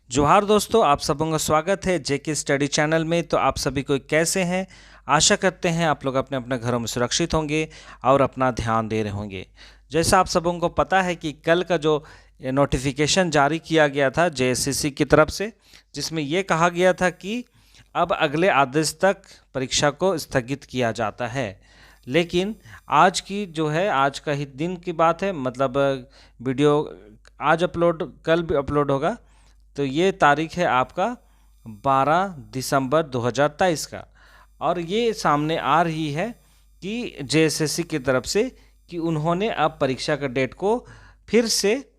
जोहार दोस्तों, आप सबों का स्वागत है जेके स्टडी चैनल में। तो आप सभी को कैसे हैं? आशा करते हैं आप लोग अपने अपने घरों में सुरक्षित होंगे और अपना ध्यान दे रहे होंगे। जैसा आप सबों को पता है कि कल का जो नोटिफिकेशन जारी किया गया था जेएसएससी की तरफ से, जिसमें ये कहा गया था कि अब अगले आदेश तक परीक्षा को स्थगित किया जाता है। लेकिन आज की जो है, आज का ही दिन की बात है, मतलब वीडियो आज अपलोड, कल भी अपलोड होगा। तो ये तारीख है आपका 12 दिसंबर 2023 का, और ये सामने आ रही है कि जेएसएससी की तरफ से कि उन्होंने अब परीक्षा का डेट को फिर से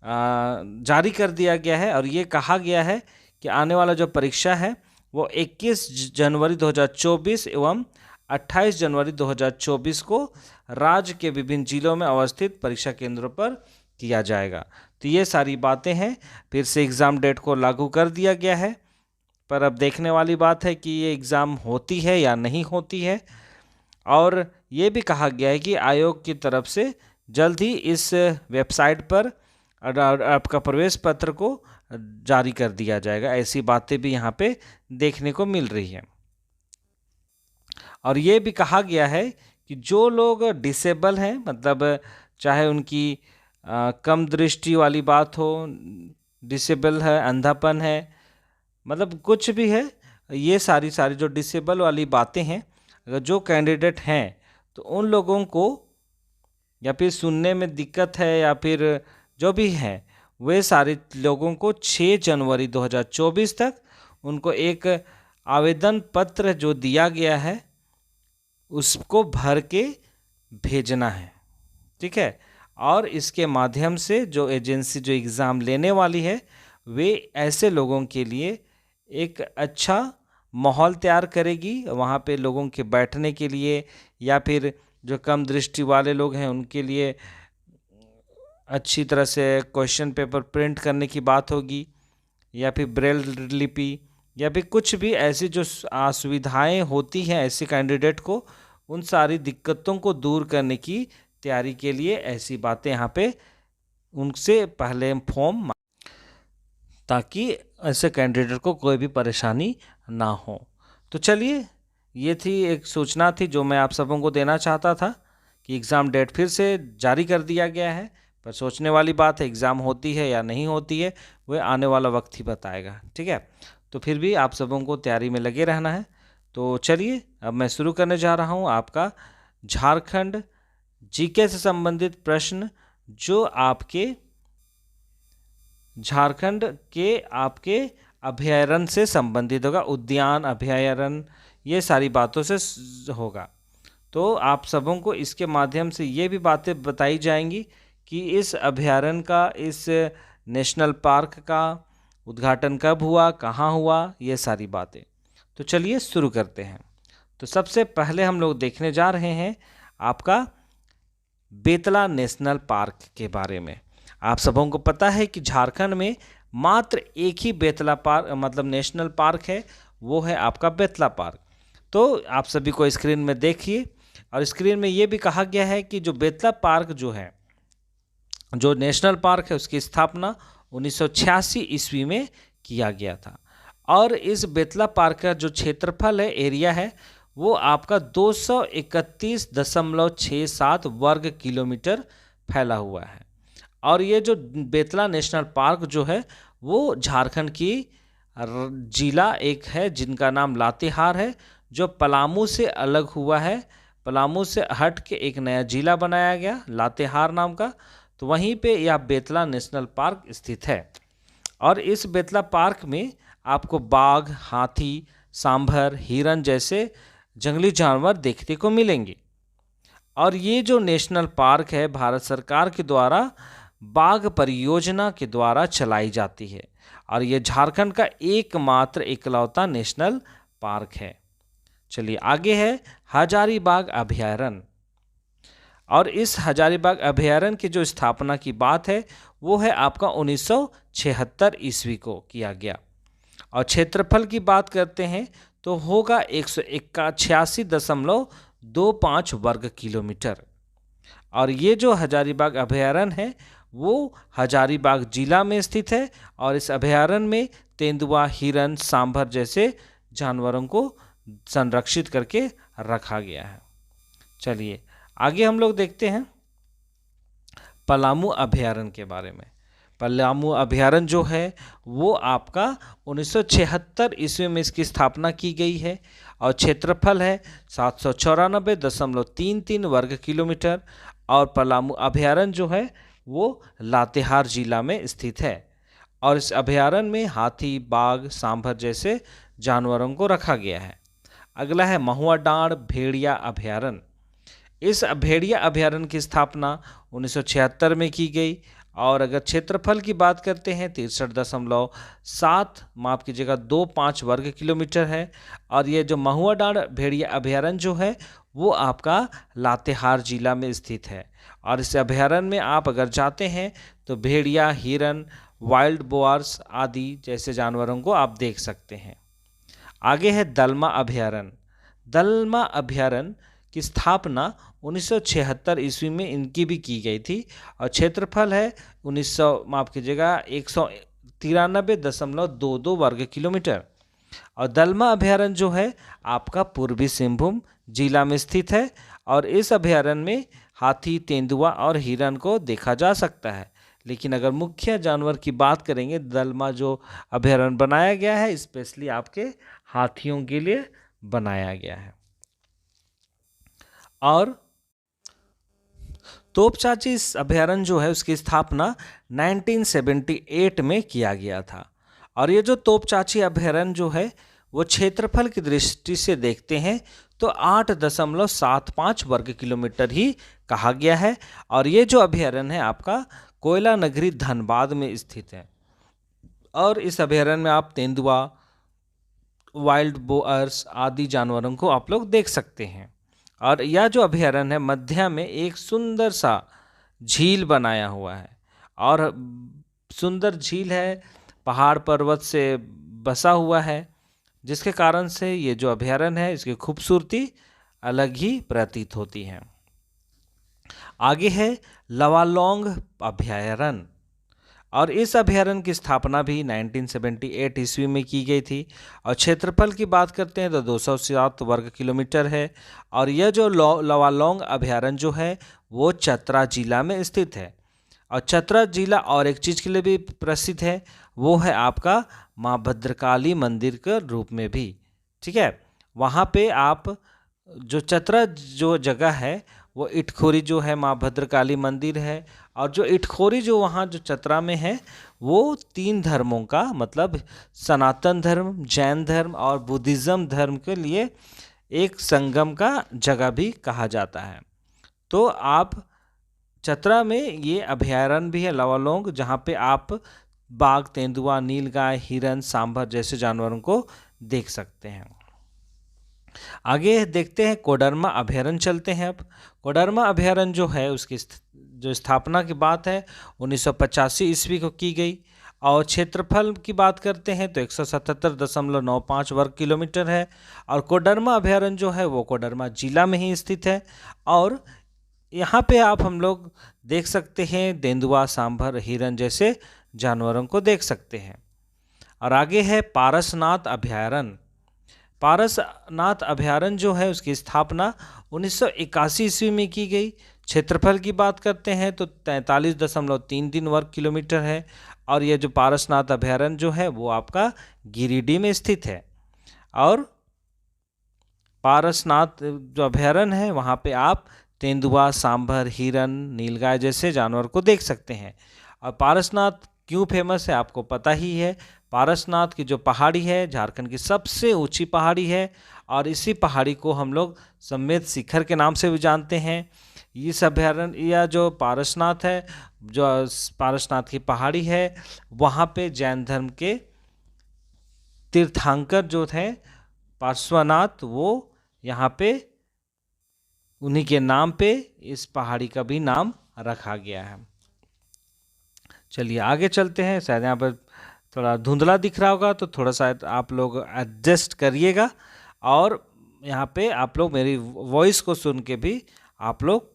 जारी कर दिया गया है। और ये कहा गया है कि आने वाला जो परीक्षा है वो 21 जनवरी 2024 एवं 28 जनवरी 2024 को राज्य के विभिन्न जिलों में अवस्थित परीक्षा केंद्रों पर किया जाएगा। तो ये सारी बातें हैं, फिर से एग्ज़ाम डेट को लागू कर दिया गया है। पर अब देखने वाली बात है कि ये एग्ज़ाम होती है या नहीं होती है। और ये भी कहा गया है कि आयोग की तरफ से जल्द ही इस वेबसाइट पर आपका प्रवेश पत्र को जारी कर दिया जाएगा। ऐसी बातें भी यहाँ पे देखने को मिल रही है। और ये भी कहा गया है कि जो लोग डिसेबल हैं, मतलब चाहे उनकी कम दृष्टि वाली बात हो, डिसेबल है, अंधापन है, मतलब कुछ भी है, ये सारी जो डिसेबल वाली बातें हैं, अगर जो कैंडिडेट हैं तो उन लोगों को, या फिर सुनने में दिक्कत है या फिर जो भी है, वे सारे लोगों को 6 जनवरी 2024 तक उनको एक आवेदन पत्र जो दिया गया है उसको भर के भेजना है। ठीक है। और इसके माध्यम से जो एजेंसी जो एग्ज़ाम लेने वाली है वे ऐसे लोगों के लिए एक अच्छा माहौल तैयार करेगी, वहाँ पे लोगों के बैठने के लिए, या फिर जो कम दृष्टि वाले लोग हैं उनके लिए अच्छी तरह से क्वेश्चन पेपर प्रिंट करने की बात होगी, या फिर ब्रेल लिपि, या फिर कुछ भी ऐसी जो असुविधाएं होती हैं ऐसे कैंडिडेट को, उन सारी दिक्कतों को दूर करने की तैयारी के लिए ऐसी बातें यहाँ पे उनसे पहले फॉर्म, ताकि ऐसे कैंडिडेट को कोई भी परेशानी ना हो। तो चलिए, ये थी एक सूचना थी जो मैं आप सबों को देना चाहता था कि एग्ज़ाम डेट फिर से जारी कर दिया गया है। पर सोचने वाली बात है, एग्ज़ाम होती है या नहीं होती है वह आने वाला वक्त ही बताएगा। ठीक है। तो फिर भी आप सबों को तैयारी में लगे रहना है। तो चलिए, अब मैं शुरू करने जा रहा हूँ आपका झारखंड जीके से संबंधित प्रश्न, जो आपके झारखंड के आपके अभयारण्य से संबंधित होगा। उद्यान, अभयारण्य, ये सारी बातों से होगा। तो आप सबों को इसके माध्यम से ये भी बातें बताई जाएंगी कि इस अभयारण्य का, इस नेशनल पार्क का उद्घाटन कब हुआ, कहाँ हुआ, ये सारी बातें। तो चलिए शुरू करते हैं। तो सबसे पहले हम लोग देखने जा रहे हैं आपका बेतला नेशनल पार्क के बारे में। आप सबों को पता है कि झारखंड में मात्र एक ही बेतला पार्क, मतलब नेशनल पार्क है, वो है आपका बेतला पार्क। तो आप सभी को स्क्रीन में देखिए, और स्क्रीन में ये भी कहा गया है कि जो बेतला पार्क जो है, जो नेशनल पार्क है, उसकी स्थापना 1986 ईस्वी में किया गया था। और इस बेतला पार्क का जो क्षेत्रफल है, एरिया है, वो आपका 231.67 वर्ग किलोमीटर फैला हुआ है। और ये जो बेतला नेशनल पार्क जो है वो झारखंड की जिला एक है जिनका नाम लातेहार है, जो पलामू से अलग हुआ है। पलामू से हट के एक नया जिला बनाया गया लातेहार नाम का। तो वहीं पे यह बेतला नेशनल पार्क स्थित है। और इस बेतला पार्क में आपको बाघ, हाथी, सांभर, हिरन जैसे जंगली जानवर देखने को मिलेंगे। और ये जो नेशनल पार्क है भारत सरकार के द्वारा बाघ परियोजना के द्वारा चलाई जाती है, और ये झारखंड का एकमात्र इकलौता नेशनल पार्क है। चलिए आगे है हजारीबाग अभयारण्य। और इस हजारीबाग अभयारण्य की जो स्थापना की बात है वो है आपका 1976 ईस्वी को किया गया। और क्षेत्रफल की बात करते हैं तो होगा 186.25 वर्ग किलोमीटर। और ये जो हजारीबाग अभयारण्य है वो हजारीबाग जिला में स्थित है और इस अभयारण्य में तेंदुआ, हिरन, सांभर जैसे जानवरों को संरक्षित करके रखा गया है। चलिए आगे हम लोग देखते हैं पलामू अभयारण्य के बारे में। पलामू अभयारण्य जो है वो आपका 1976 ईस्वी में इसकी स्थापना की गई है और क्षेत्रफल है 794.33 वर्ग किलोमीटर और पलामू अभयारण्य जो है वो लातेहार जिला में स्थित है और इस अभयारण्य में हाथी, बाघ, सांभर जैसे जानवरों को रखा गया है। अगला है महुआ डांड़ भेड़िया अभयारण्य। इस भेड़िया अभयारण्य की स्थापना 1976 में की गई और अगर क्षेत्रफल की बात करते हैं 63.7 वर्ग किलोमीटर है और ये जो महुआ डांड़ भेड़िया अभयारण्य जो है वो आपका लातेहार जिला में स्थित है और इस अभयारण्य में आप अगर जाते हैं तो भेड़िया, हिरन, वाइल्ड बोआर्स आदि जैसे जानवरों को आप देख सकते हैं। आगे है दलमा अभयारण्य। दलमा अभयारण्य की स्थापना 1976 ईस्वी में इनकी भी की गई थी और क्षेत्रफल है 193.22 वर्ग किलोमीटर और दलमा अभयारण्य जो है आपका पूर्वी सिंहभूम जिला में स्थित है और इस अभयारण्य में हाथी, तेंदुआ और हिरन को देखा जा सकता है। लेकिन अगर मुख्य जानवर की बात करेंगे, दलमा जो अभयारण्य बनाया गया है स्पेशली आपके हाथियों के लिए बनाया गया है। और तोपचांची इस अभयारण्य जो है उसकी स्थापना 1978 में किया गया था और ये जो तोपचांची अभयारण्य जो है वो क्षेत्रफल की दृष्टि से देखते हैं तो 8.75 वर्ग किलोमीटर ही कहा गया है और ये जो अभयारण्य है आपका कोयला नगरी धनबाद में स्थित है और इस अभयारण्य में आप तेंदुआ, वाइल्ड बोअर्स आदि जानवरों को आप लोग देख सकते हैं और यह जो अभयारण्य है मध्य में एक सुंदर सा झील बनाया हुआ है और सुंदर झील है, पहाड़ पर्वत से बसा हुआ है जिसके कारण से ये जो अभयारण्य है इसकी खूबसूरती अलग ही प्रतीत होती है। आगे है लवालोंग अभयारण्य और इस अभयारण्य की स्थापना भी 1978 ईस्वी में की गई थी और क्षेत्रफल की बात करते हैं तो 207 वर्ग किलोमीटर है और यह जो लवालोंग अभयारण्य जो है वो चतरा जिला में स्थित है और चतरा जिला और एक चीज़ के लिए भी प्रसिद्ध है, वो है आपका माँ भद्रकाली मंदिर के रूप में भी। ठीक है, वहाँ पे आप जो चतरा जो जगह है वो इटखोरी जो है माँ भद्रकाली मंदिर है और जो इटखोरी जो वहाँ जो चतरा में है वो 3 धर्मों का मतलब सनातन धर्म, जैन धर्म और बुद्धिज़्म धर्म के लिए एक संगम का जगह भी कहा जाता है। तो आप चतरा में ये अभयारण्य भी है लवालोंग जहाँ पे आप बाघ, तेंदुआ, नीलगाय, हिरन, सांभर जैसे जानवरों को देख सकते हैं। आगे देखते हैं कोडरमा अभयारण्य चलते हैं। अब कोडरमा अभयारण्य जो है उसकी जो स्थापना की बात है 1985 ईस्वी को की गई और क्षेत्रफल की बात करते हैं तो 177.95 वर्ग किलोमीटर है और कोडरमा अभयारण्य जो है वो कोडरमा जिला में ही स्थित है और यहाँ पे आप हम लोग देख सकते हैं तेंदुआ, सांभर, हिरन जैसे जानवरों को देख सकते हैं। और आगे है पारसनाथ अभयारण्य। पारसनाथ अभयारण्य जो है उसकी स्थापना 1981 ईस्वी में की गई। क्षेत्रफल की बात करते हैं तो 43.33 वर्ग किलोमीटर है और यह जो पारसनाथ अभयारण्य जो है वो आपका गिरिडीह में स्थित है और पारसनाथ जो अभयारण्य है वहाँ पे आप तेंदुआ, सांभर, हिरन, नीलगाय जैसे जानवर को देख सकते हैं। और पारसनाथ क्यों फेमस है आपको पता ही है। पारसनाथ की जो पहाड़ी है झारखंड की सबसे ऊंची पहाड़ी है और इसी पहाड़ी को हम लोग समेत शिखर के नाम से भी जानते हैं। इस अभयारण्य या जो पारसनाथ है, जो पारसनाथ की पहाड़ी है वहाँ पे जैन धर्म के तीर्थंकर जो थे पार्श्वनाथ वो यहाँ पे उन्हीं के नाम पे इस पहाड़ी का भी नाम रखा गया है। चलिए आगे चलते हैं। शायद यहाँ पर थोड़ा धुंधला दिख रहा होगा तो थोड़ा सा आप लोग एडजस्ट करिएगा और यहाँ पे आप लोग मेरी वॉइस को सुन के भी आप लोग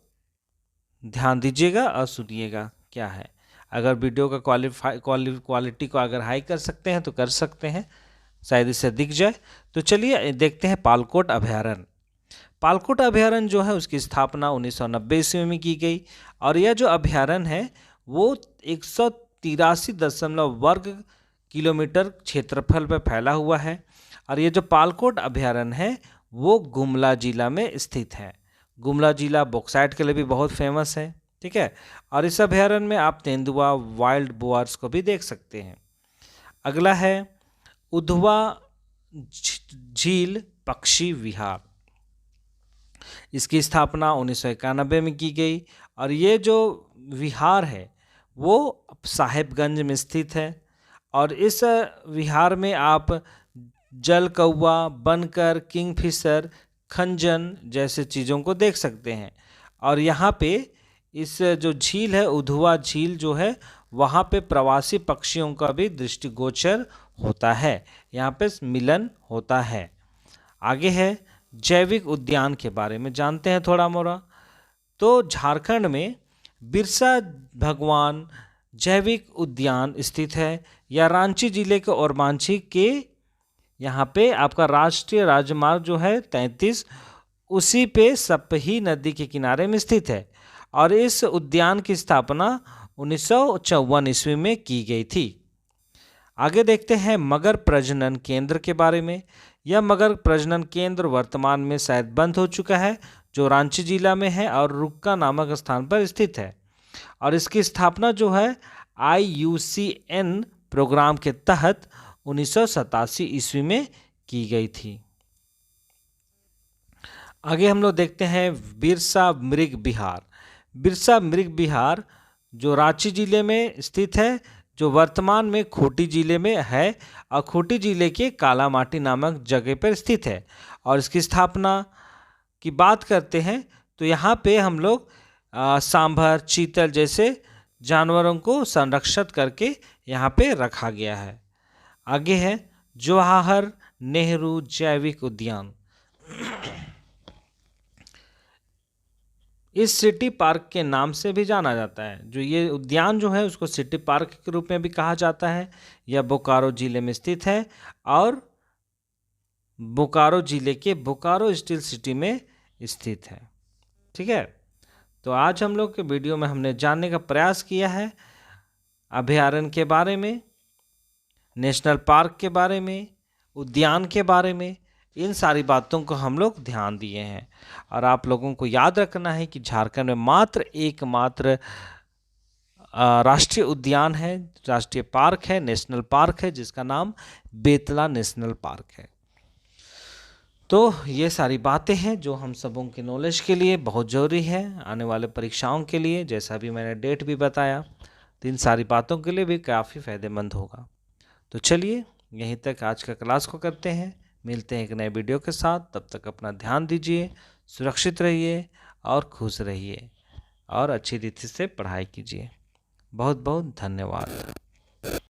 ध्यान दीजिएगा और सुनिएगा क्या है। अगर वीडियो का क्वालिटी को अगर हाई कर सकते हैं तो कर सकते हैं, शायद इससे दिख जाए। तो चलिए देखते हैं पालकोट अभयारण्य। पालकोट अभयारण्य जो है उसकी स्थापना 1990 ईस्वी में की गई और यह जो अभयारण्य है वो 183 वर्ग किलोमीटर क्षेत्रफल पर फैला हुआ है। और ये जो पालकोट अभयारण्य है वो गुमला जिला में स्थित है। गुमला जिला बॉक्साइट के लिए भी बहुत फेमस है, ठीक है। और इस अभयारण्य में आप तेंदुआ, वाइल्ड बोअर्स को भी देख सकते हैं। अगला है उधवा झील पक्षी विहार। इसकी स्थापना 1991 में की गई और ये जो विहार है वो साहेबगंज में स्थित है। और इस विहार में आप जल कौवा, बनकर, किंगफिशर, खंजन जैसे चीज़ों को देख सकते हैं। और यहाँ पे इस जो झील है, उधवा झील जो है, वहाँ पे प्रवासी पक्षियों का भी दृष्टिगोचर होता है, यहाँ पे मिलन होता है। आगे है जैविक उद्यान के बारे में जानते हैं थोड़ा मोड़ा। तो झारखंड में बिरसा भगवान जैविक उद्यान स्थित है। या रांची जिले के ओरमांझी के यहाँ पे आपका राष्ट्रीय राजमार्ग जो है 33 उसी पे सपही नदी के किनारे में स्थित है। और इस उद्यान की स्थापना 1954 ईस्वी में की गई थी। आगे देखते हैं मगर प्रजनन केंद्र के बारे में। यह मगर प्रजनन केंद्र वर्तमान में शायद बंद हो चुका है, जो रांची जिला में है और रुक्का नामक स्थान पर स्थित है। और इसकी स्थापना जो है IUCN प्रोग्राम के तहत 1987 ईस्वी में की गई थी। आगे हम लोग देखते हैं बिरसा मृग विहार। बिरसा मृग विहार जो रांची जिले में स्थित है, जो वर्तमान में खूंटी जिले में है और खूंटी जिले के कालामाटी नामक जगह पर स्थित है। और इसकी स्थापना की बात करते हैं तो यहाँ पे हम लोग सांभर, चीतल जैसे जानवरों को संरक्षित करके यहाँ पे रखा गया है। आगे है जवाहर नेहरू जैविक उद्यान। इस सिटी पार्क के नाम से भी जाना जाता है। जो ये उद्यान जो है उसको सिटी पार्क के रूप में भी कहा जाता है। यह बोकारो जिले में स्थित है और बोकारो जिले के बोकारो स्टील सिटी में स्थित है, ठीक है। तो आज हम लोग के वीडियो में हमने जानने का प्रयास किया है अभयारण्य के बारे में, नेशनल पार्क के बारे में, उद्यान के बारे में। इन सारी बातों को हम लोग ध्यान दिए हैं। और आप लोगों को याद रखना है कि झारखंड में एकमात्र राष्ट्रीय उद्यान है, राष्ट्रीय पार्क है, नेशनल पार्क है, जिसका नाम बेतला नेशनल पार्क है। तो ये सारी बातें हैं जो हम सबों के नॉलेज के लिए बहुत ज़रूरी है, आने वाले परीक्षाओं के लिए, जैसा भी मैंने डेट भी बताया, तो इन सारी बातों के लिए भी काफ़ी फ़ायदेमंद होगा। तो चलिए यहीं तक आज का क्लास को करते हैं, मिलते हैं एक नए वीडियो के साथ। तब तक अपना ध्यान दीजिए, सुरक्षित रहिए और खुश रहिए और अच्छी रीति से पढ़ाई कीजिए। बहुत बहुत धन्यवाद।